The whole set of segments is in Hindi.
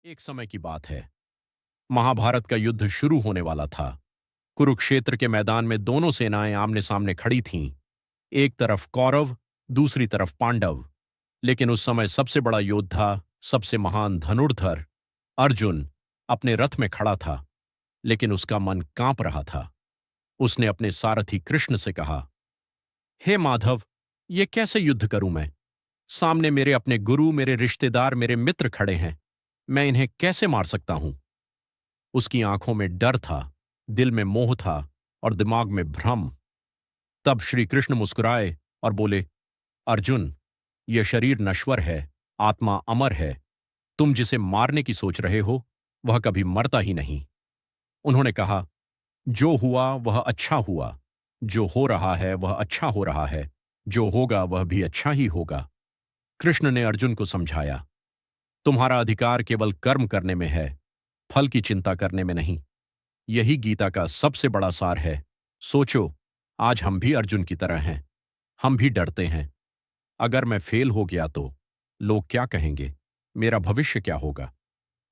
एक समय की बात है। महाभारत का युद्ध शुरू होने वाला था। कुरुक्षेत्र के मैदान में दोनों सेनाएं आमने सामने खड़ी थीं। एक तरफ कौरव, दूसरी तरफ पांडव। लेकिन उस समय सबसे बड़ा योद्धा, सबसे महान धनुर्धर अर्जुन अपने रथ में खड़ा था। लेकिन उसका मन कांप रहा था। उसने अपने सारथी कृष्ण से कहा, हे माधव, ये कैसे युद्ध करूं मैं? सामने मेरे अपने गुरु, मेरे रिश्तेदार, मेरे मित्र खड़े हैं। मैं इन्हें कैसे मार सकता हूं? उसकी आंखों में डर था, दिल में मोह था और दिमाग में भ्रम। तब श्री कृष्ण मुस्कुराए और बोले, अर्जुन, यह शरीर नश्वर है, आत्मा अमर है। तुम जिसे मारने की सोच रहे हो, वह कभी मरता ही नहीं। उन्होंने कहा, जो हुआ वह अच्छा हुआ, जो हो रहा है वह अच्छा हो रहा है, जो होगा वह भी अच्छा ही होगा। कृष्ण ने अर्जुन को समझाया, तुम्हारा अधिकार केवल कर्म करने में है, फल की चिंता करने में नहीं। यही गीता का सबसे बड़ा सार है। सोचो, आज हम भी अर्जुन की तरह हैं। हम भी डरते हैं। अगर मैं फेल हो गया तो लोग क्या कहेंगे? मेरा भविष्य क्या होगा?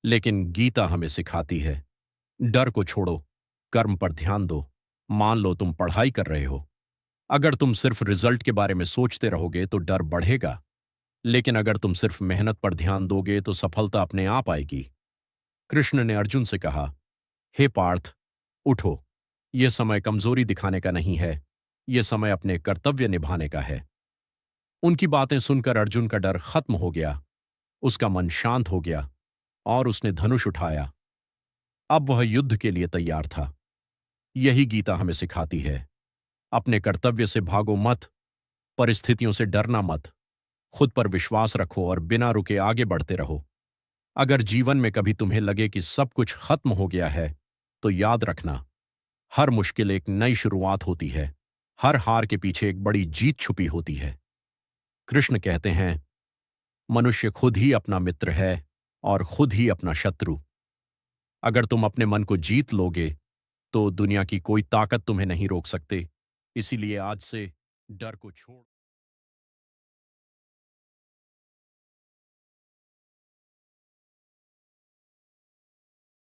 लेकिन गीता हमें सिखाती है, डर को छोड़ो, कर्म पर ध्यान दो। मान लो तुम पढ़ाई कर रहे हो। अगर तुम सिर्फ रिजल्ट के बारे में सोचते रहोगे तो डर बढ़ेगा। लेकिन अगर तुम सिर्फ मेहनत पर ध्यान दोगे तो सफलता अपने आप आएगी। कृष्ण ने अर्जुन से कहा, हे पार्थ, उठो। यह समय कमजोरी दिखाने का नहीं है, यह समय अपने कर्तव्य निभाने का है। उनकी बातें सुनकर अर्जुन का डर खत्म हो गया। उसका मन शांत हो गया और उसने धनुष उठाया। अब वह युद्ध के लिए तैयार था। यही गीता हमें सिखाती है, अपने कर्तव्य से भागो मत, परिस्थितियों से डरना मत। खुद पर विश्वास रखो और बिना रुके आगे बढ़ते रहो। अगर जीवन में कभी तुम्हें लगे कि सब कुछ खत्म हो गया है, तो याद रखना, हर मुश्किल एक नई शुरुआत होती है। हर हार के पीछे एक बड़ी जीत छुपी होती है। कृष्ण कहते हैं, मनुष्य खुद ही अपना मित्र है और खुद ही अपना शत्रु। अगर तुम अपने मन को जीत लोगे, तो दुनिया की कोई ताकत तुम्हें नहीं रोक सकते। इसीलिए आज से डर को छोड़